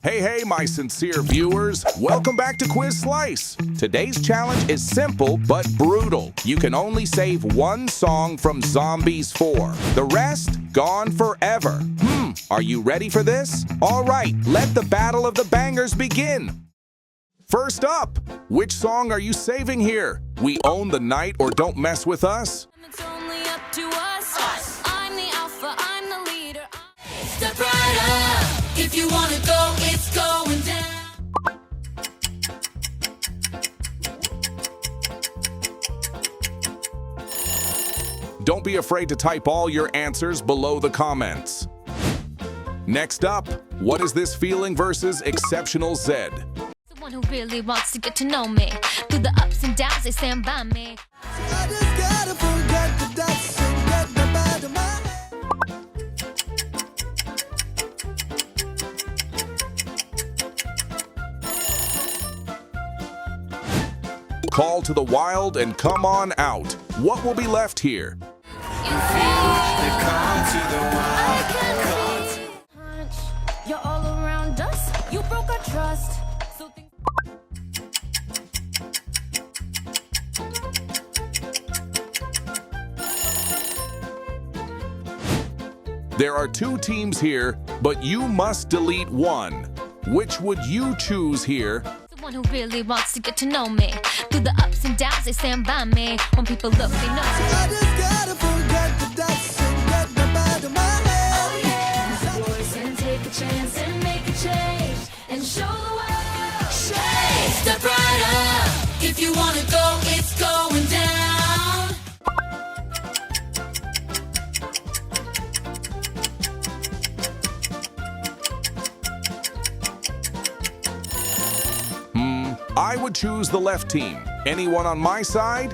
Hey, my sincere viewers. Welcome back to Quiz Slice. Today's challenge is simple but brutal. You can only save one song from Zombies 4. The rest, gone forever. Are you ready for this? All right, let the battle of the bangers begin. First up, which song are you saving here? We Own the Night or Don't Mess With Us? It's only up to us. I'm the alpha, I'm the leader. Step right up. If you wanna go, it's going down. Don't be afraid to type all your answers below the comments. Next up, what is this feeling versus Exceptional Zed? The one who really wants to get to know me. Through the ups and downs, they stand by me. I just gotta forget the dust and get the bad of my head. Call to the wild and come on out. What will be left here? You're all around us. You broke our trust. So There are two teams here, but you must delete one. Which would you choose here? the one who really wants to get to know me. Through the ups and downs, they stand by me. When people look, they know. I just gotta forget the dust and get the bad of my head. Oh yeah. Boys, and take a chance and make a change and show the world. Step right up. If you wanna go, it's going down. I would choose the left team. Anyone on my side?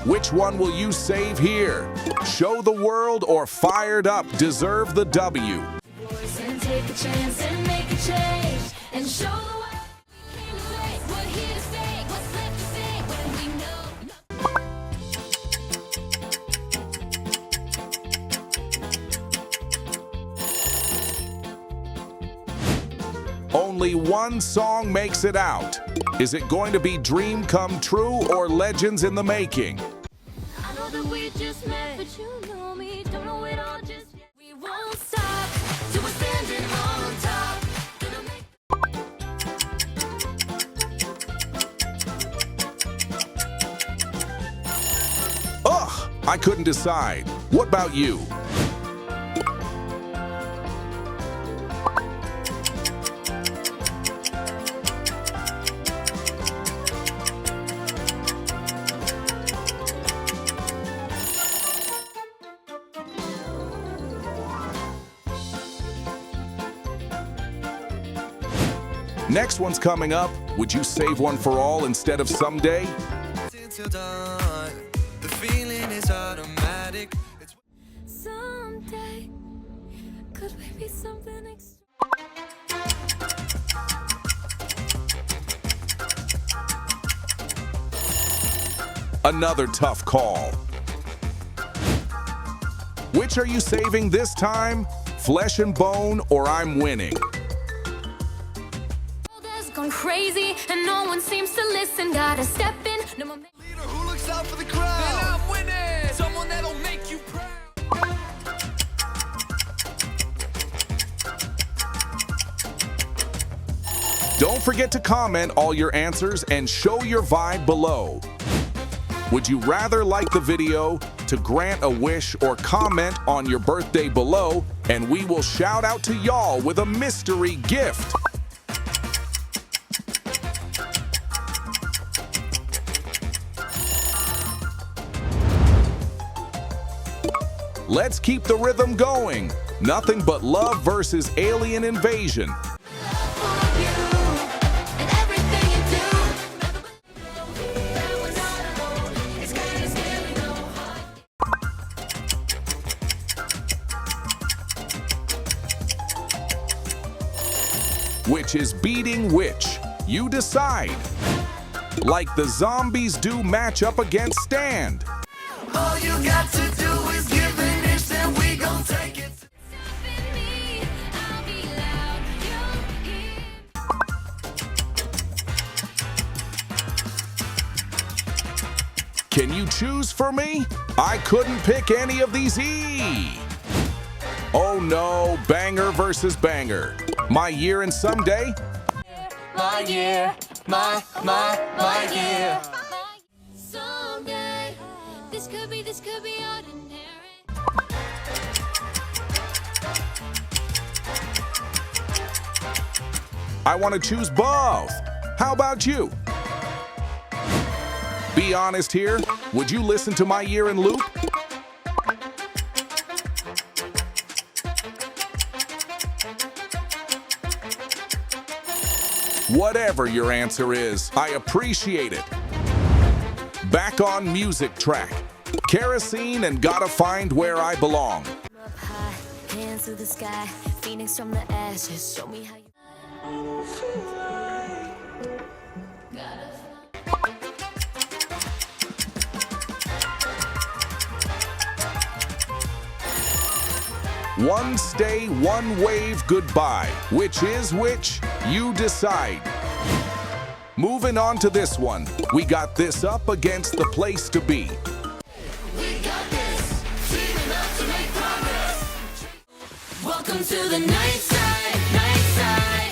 Which one will you save here? Show the world or Fired Up deserve the W? Boys, and take a chance and make a change and show the world. We came to play, we're here to stay. What's left to say when we know? Only one song makes it out. Is it going to be Dream Come True or Legends in the Making? I know that we just met, but you know me, don't know it all just yet. We won't stop till we're standing on top. Gonna make Ugh, I couldn't decide. What about you? Next one's coming up. Would you save one for all instead of someday? Until dawn, the feeling is automatic. It's someday, could we be something extra? Another tough call. Which are you saving this time? Flesh and Bone or I'm Winning? Has gone crazy and no one seems to listen. Gotta step in. No more leader who looks out for the crowd. Then I'm winning. Someone that'll make you proud. Don't forget to comment all your answers and show your vibe below. Would you rather like the video, to grant a wish, or comment on your birthday below, and we will shout out to y'all with a mystery gift. Let's keep the rhythm going. Nothing but love versus alien invasion. Which is beating which? You decide. Like the zombies do match up against Stand. All you got to do is give an inch, then we gon' take it. I'll be loud. you choose for me? I couldn't pick any of these E. Oh no, banger versus banger. My year and someday? My year, my year. Someday, this could be ordinary. I want to choose both. How about you? Be honest here. Would you listen to my year in loop? Whatever your answer is, I appreciate it. Back on music track. Kerosene and Gotta Find Where I Belong. Up high, hands to the sky, phoenix from the ashes. Show me how you. One stay, one wave, goodbye. Which is which? You decide. Moving on to this one. We got this up against the place to be. We got this, teaming up to make progress. Welcome to the night side, night side.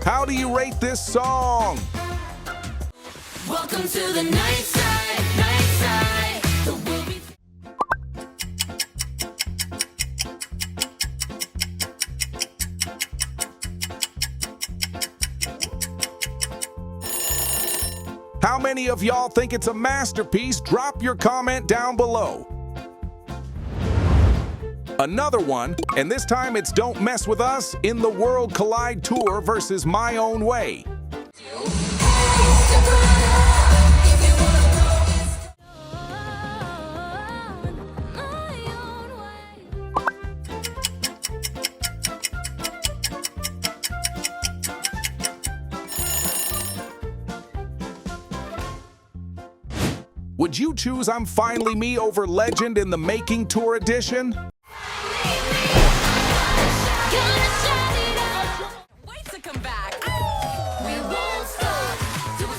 How do you rate this song? Welcome to the night side, night side. We'll be How many of y'all think it's a masterpiece? Drop your comment down below. Another one, and this time it's Don't Mess With Us in the World Collide Tour versus My Own Way. Would you choose I'm Finally Me over Legend in the Making Tour edition? wait to come back. We won't stop till we're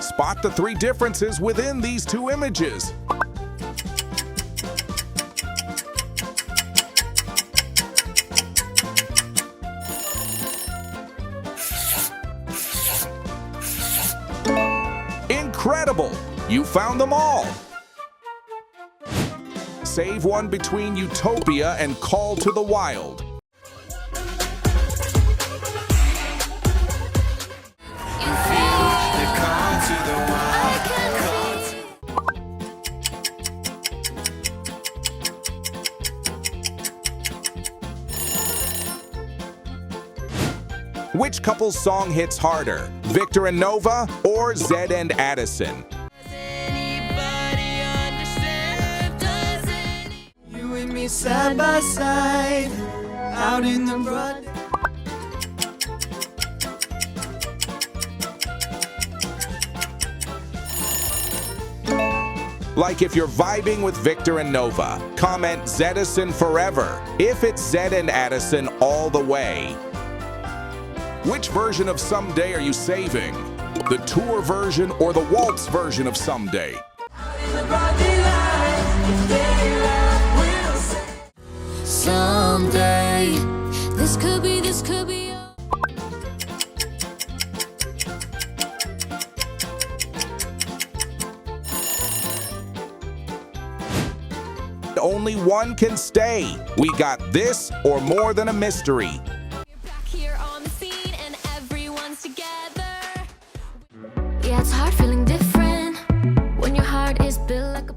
Spot the three differences within these two images. Incredible! You found them all! Save one between Utopia and Call to the Wild. Which couple's song hits harder, Victor and Nova or Zed and Addison? You and me side by side, out in the broad. Like if you're vibing with Victor and Nova, comment Zedison forever. If it's Zed and Addison all the way. Which version of Someday are you saving? The tour version or the waltz version of Someday? Someday, this could be. Only one can stay. We got this or More Than a Mystery. Back here on the scene and everyone's together. Yeah, it's hard feeling different when your heart is built like a.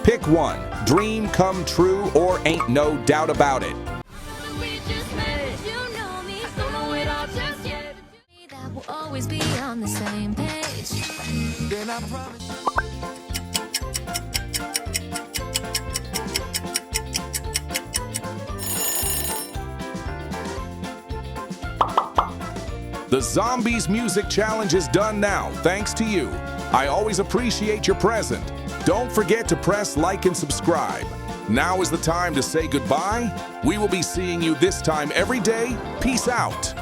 Pick one, Dream Come True or Ain't No Doubt About It. We just met, you know me, don't know it all just yet. That we'll always be on the same page. Then I promise. The Zombies Music Challenge is done now, thanks to you. I always appreciate your present. Don't forget to press like and subscribe. Now is the time to say goodbye. We will be seeing you this time every day. Peace out.